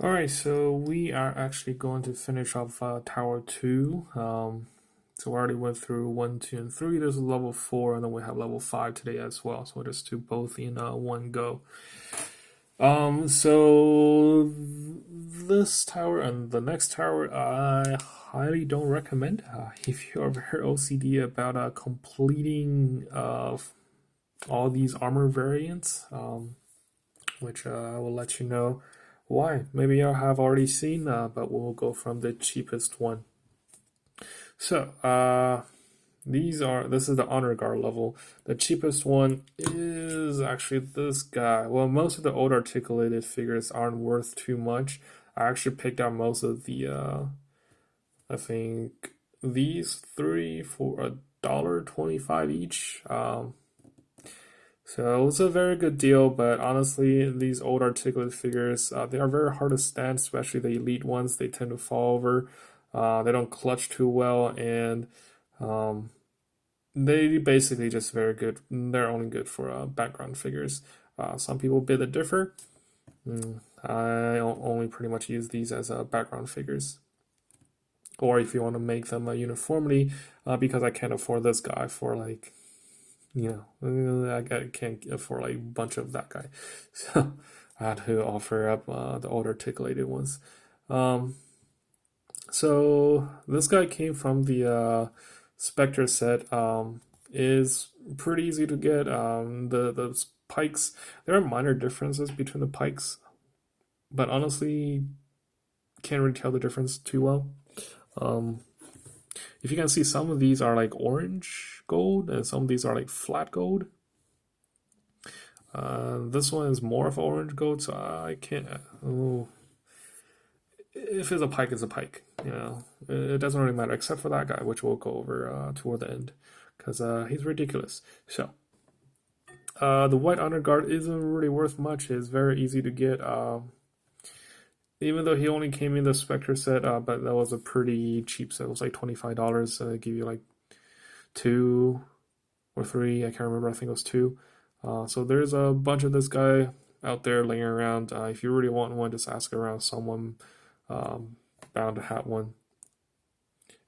All right, so we are actually going to finish off Tower 2. So we already went through 1, 2, and 3. There's a level 4, and then we have level 5 today as well. So we'll just do both in one go. So this tower and the next tower, I highly don't recommend. If you're very OCD about completing all these armor variants, which I will let you know why. Maybe you have already seen, but we'll go from the cheapest one. So, this is the honor guard level. The cheapest one is actually this guy. Well, most of the old articulated figures aren't worth too much. I actually picked out most of the, I think these three for $1.25 each. So it was a very good deal, but honestly, these old articulate figures, they are very hard to stand, especially the elite ones. They tend to fall over. They don't clutch too well, and um, they basically just very good. They're only good for background figures. Some people bid that differ. I only pretty much use these as background figures. Or if you want to make them a uniformity, because I can't afford this guy for like I can't afford like a bunch of that guy, so I had to offer up the old articulated ones. Um, so this guy came from the Spectre set. Is pretty easy to get. The pikes, there are minor differences between the pikes, but honestly, can't really tell the difference too well. Um, if you can see, some of these are like orange gold, and some of these are like flat gold. This one is more of orange gold, so I can't. Oh, if it's a pike, it's a pike. It doesn't really matter, except for that guy, which we'll go over toward the end, because he's ridiculous. So, the white honor guard isn't really worth much. It's very easy to get. Even though he only came in the Spectre set, but that was a pretty cheap set. It was like $25. Give you like two or three. I can't remember. I think it was two. So there's a bunch of this guy out there laying around. If you really want one, just ask around. Someone bound to have one.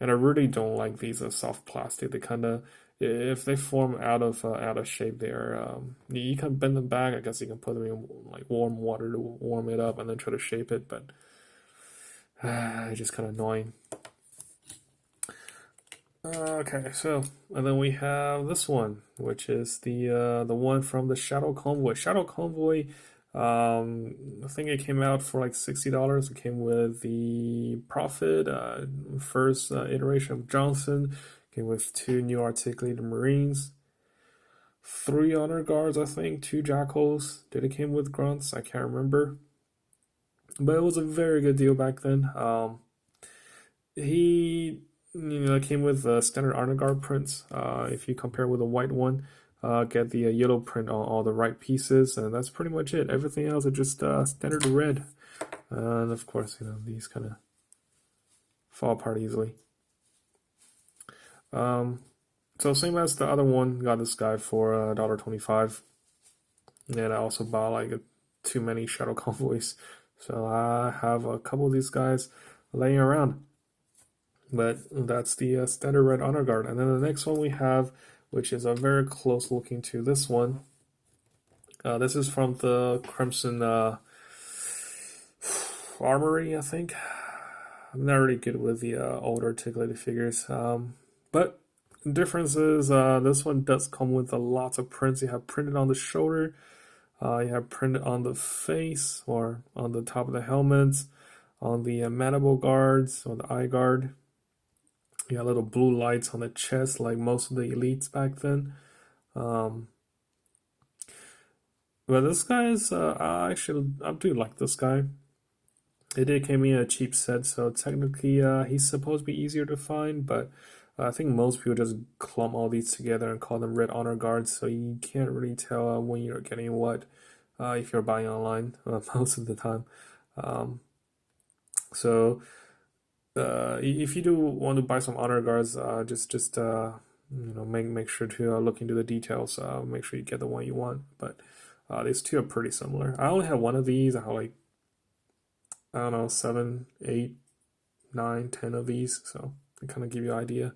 And I really don't like these soft plastic. They kind of, if they form out of shape, they're you can bend them back. I guess you can put them in like warm water to warm it up and then try to shape it, but it's just kind of annoying. Okay, so and then we have this one, which is the one from the Shadow Convoy. Shadow Convoy, I think it came out for like $60. It came with the Prophet, first iteration of Johnson. Came with two new articulated Marines, three honor guards, I think, two jackals. Did it came with grunts? I can't remember, but it was a very good deal back then. He it came with standard honor guard prints. If you compare with the white one, get the yellow print on all the right pieces, and that's pretty much it. Everything else is just standard red, and of course, these kind of fall apart easily. So same as the other one, got this guy for $1.25, and I also bought like too many Shadow Convoys, so I have a couple of these guys laying around. But that's the standard red honor guard. And then the next one we have, which is a very close looking to this one. This is from the Crimson Armory, I think. I'm not really good with the old articulated figures. But the difference is this one does come with lots of prints. You have printed on the shoulder, you have printed on the face or on the top of the helmets, on the mandible guards or the eye guard. You got little blue lights on the chest, like most of the elites back then. Um, but this guy is, I do like this guy. It did came in a cheap set, so technically he's supposed to be easier to find, but I think most people just clump all these together and call them red honor guards, so you can't really tell when you're getting what if you're buying online most of the time. Um, so if you do want to buy some honor guards, just make sure to look into the details. Make sure you get the one you want. But these two are pretty similar. I only have one of these. I have like I don't know, 7, 8, 9, 10 of these. So to kind of give you an idea.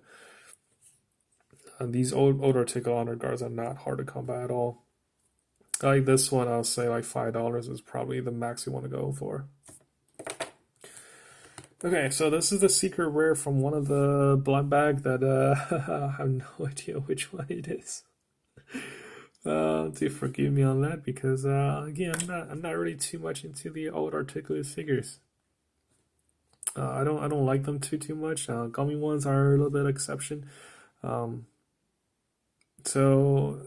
These old article honor guards are not hard to come by at all. Like this one, I'll say like $5 is probably the max you want to go for. Okay, so this is the secret rare from one of the blind bag that I have no idea which one it is. Do forgive me on that because again, I'm not really too much into the old articulated figures. I don't like them too much. Gummy ones are a little bit exception. Um, so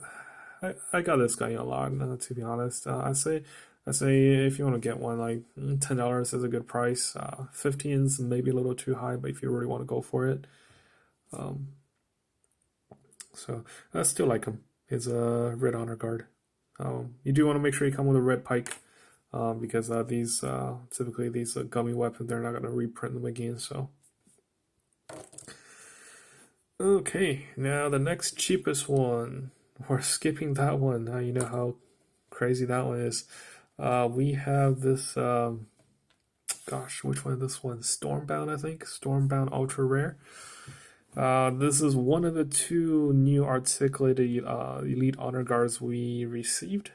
I got this guy a lot. To be honest, I say if you want to get one, like $10 is a good price. 15 is maybe a little too high, but if you really want to go for it, um, so I still like him. He's a red honor guard. You do want to make sure you come with a red pike, because these typically these gummy weapons they're not going to reprint them again. So okay, now the next cheapest one. We're skipping that one. Now you know how crazy that one is. We have this. Gosh, which one is this one? Stormbound, I think. Stormbound Ultra Rare. This is one of the two new articulated Elite Honor Guards we received.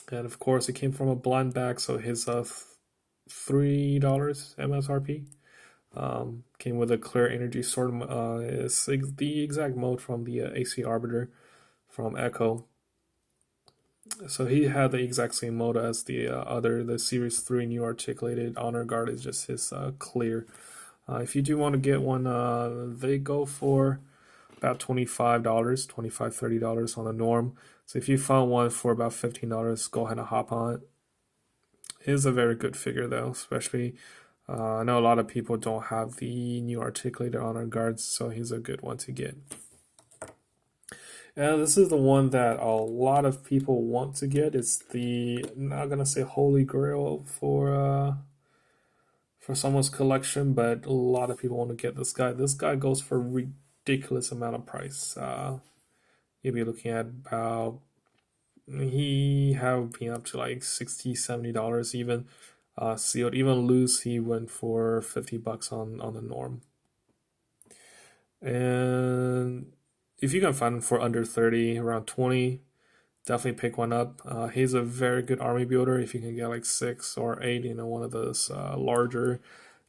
And of course, it came from a blind bag, so his $3 MSRP. Came with a clear energy sword. It's the exact mode from the AC Arbiter from Echo. So he had the exact same mode as the Series 3 new articulated honor guard is just his clear. If you do want to get one, they go for about $25, $30 on the norm. So if you found one for about $15, go ahead and hop on it. It is a very good figure though, especially I know a lot of people don't have the new articulated honor guards, so he's a good one to get. And this is the one that a lot of people want to get. It's the, I'm not gonna say holy grail for someone's collection, but a lot of people want to get this guy. This guy goes for a ridiculous amount of price. You'll be looking at about, he have been up to like $60, $70 even. Sealed, even loose, he went for $50 on the norm. And if you can find him for under 30, around 20, definitely pick one up. He's a very good army builder. If you can get like 6 or 8, one of those larger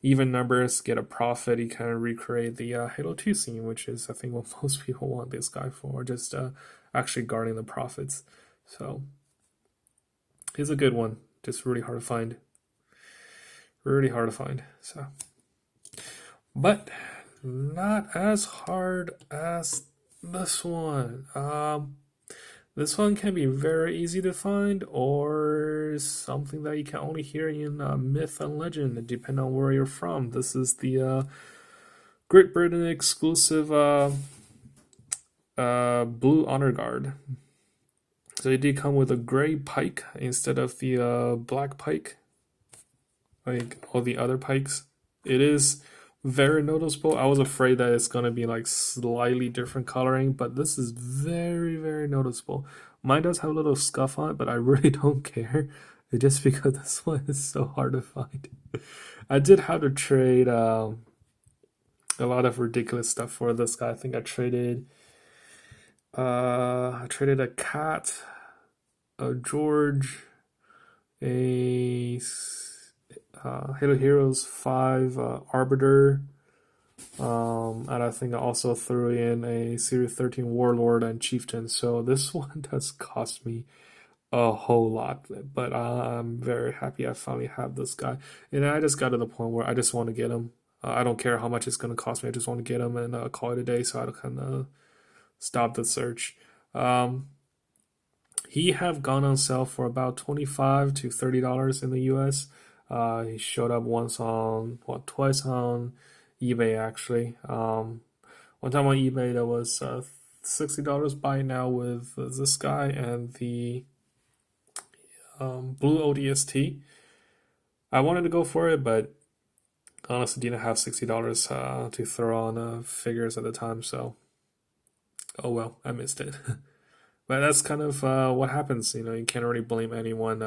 even numbers, get a profit, you kind of recreate the Halo 2 scene, which is I think what most people want this guy for, just actually guarding the profits. So he's a good one, just really hard to find. Really hard to find. So, but not as hard as this one. This one can be very easy to find, or something that you can only hear in myth and legend, depending on where you're from. This is the Great Britain exclusive Blue Honor Guard. So it did come with a gray pike instead of the black pike, like all the other pikes. It is very noticeable. I was afraid that it's gonna be like slightly different coloring, but this is very, very noticeable. Mine does have a little scuff on it, but I really don't care. It's just because this one is so hard to find. I did have to trade a lot of ridiculous stuff for this guy. I think I traded a cat, a George, a Halo Heroes 5 Arbiter, and I think I also threw in a Series 13 Warlord and Chieftain. So this one does cost me a whole lot, but I'm very happy I finally have this guy. And I just got to the point where I just want to get him. I don't care how much it's going to cost me. I just want to get him and call it a day, so I kind of stop the search. He have gone on sale for about $25 to $30 in the US. He showed up twice on eBay actually. One time on eBay that was $60 buy now with this guy and the blue ODST. I wanted to go for it, but honestly didn't have $60 to throw on figures at the time, so oh well, I missed it. But that's kind of what happens. You can't really blame anyone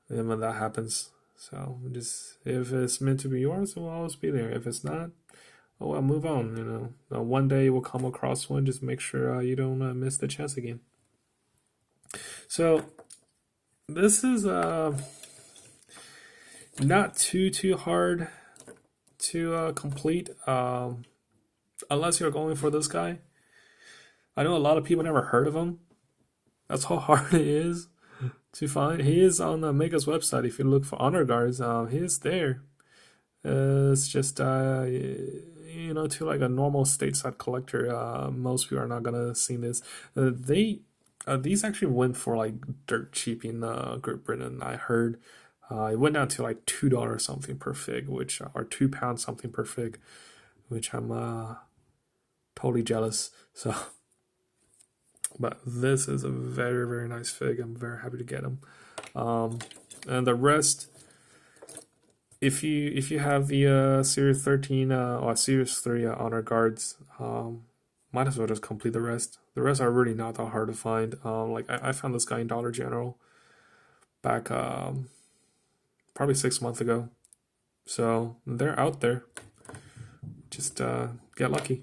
when that happens. So just if it's meant to be yours, it will always be there. If it's not, oh well, move on. One day you will come across one. Just make sure you don't miss the chance again. So this is not too hard to complete, unless you're going for this guy. I know a lot of people never heard of him. That's how hard it is to find. He is on the Mega's website. If you look for honor guards, he is there. It's just to like a normal stateside collector, most people are not gonna see this. These actually went for like dirt cheap in Great Britain. I heard it went down to like $2 something per fig, or £2 something per fig, which I'm totally jealous. So, but this is a very, very nice fig. I'm very happy to get him. And the rest, if you have the Series 13 or Series 3 honor guards, might as well just complete the rest. The rest are really not that hard to find. Like I found this guy in Dollar General back probably 6 months ago. So they're out there. Just get lucky.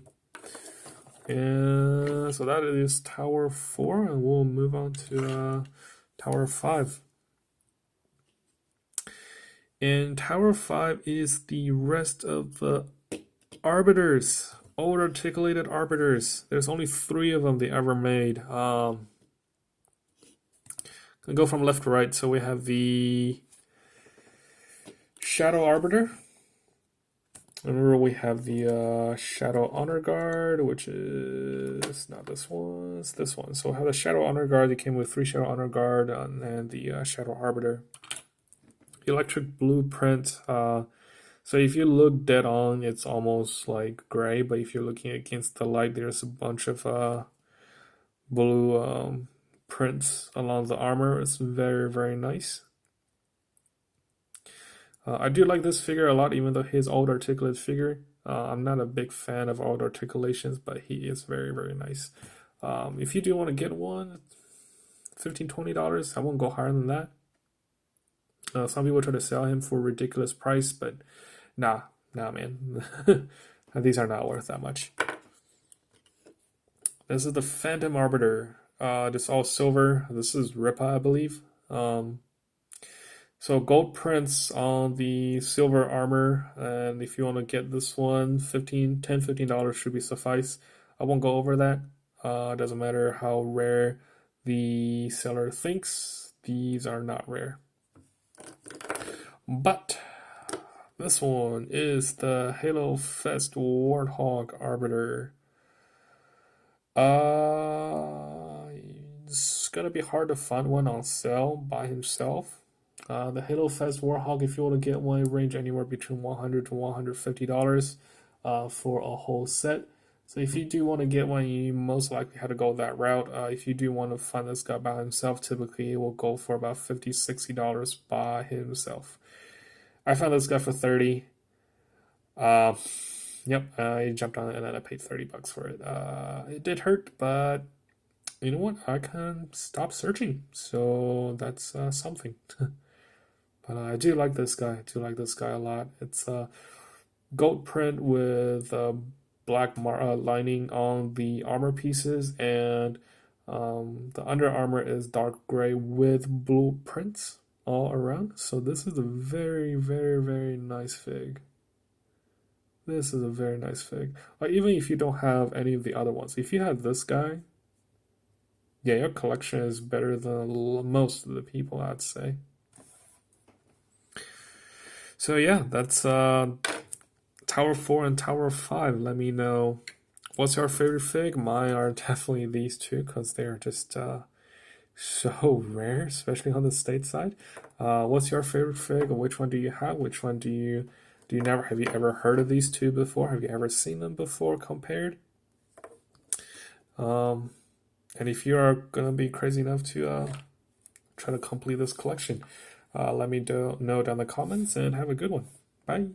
And so that is Tower 4, and we'll move on to Tower 5. And Tower 5 is the rest of the Arbiters, old articulated Arbiters. There's only 3 of them they ever made. Gonna go from left to right. So we have the Shadow Arbiter. Remember, we have the Shadow Honor Guard, which is not this one, it's this one. So we have the Shadow Honor Guard. It came with 3 Shadow Honor Guard and the Shadow Arbiter. Electric blueprint. So if you look dead on, it's almost like gray, but if you're looking against the light, there's a bunch of blue prints along the armor. It's very, very nice. I do like this figure a lot, even though his old articulate figure. I'm not a big fan of old articulations, but he is very, very nice. If you do want to get one, $15, $20. I won't go higher than that. Some people try to sell him for a ridiculous price, but nah, man. These are not worth that much. This is the Phantom Arbiter. This is all silver. This is Ripa, I believe. So gold prints on the silver armor, and if you want to get this one, $15 should be suffice. I won't go over that. It doesn't matter how rare the seller thinks. These are not rare. But this one is the Halo Fest Warthog Arbiter. It's gonna be hard to find one on sale by himself. The Halo Fest Warthog, if you want to get one, range anywhere between $100 to $150 for a whole set. So if you do want to get one, you most likely have to go that route. If you do want to find this guy by himself, typically it will go for about $50, $60 by himself. I found this guy for $30. Yep, I jumped on it and then I paid $30 for it. It did hurt, but you know what? I can't stop searching, so that's something. But I do like this guy. I do like this guy a lot. It's a gold print with black lining on the armor pieces, and the under armor is dark gray with blue prints all around. So this is a very, very, very nice fig. This is a very nice fig. Even if you don't have any of the other ones, if you have this guy, yeah, your collection is better than most of the people, I'd say. So yeah, that's Tower 4 and Tower 5. Let me know what's your favorite fig. Mine are definitely these two because they're just so rare, especially on the state side. What's your favorite fig, and which one do you have? Which one do you have you ever heard of these two before? Have you ever seen them before compared? And if you are gonna be crazy enough to try to complete this collection, let me know down in the comments, and have a good one. Bye.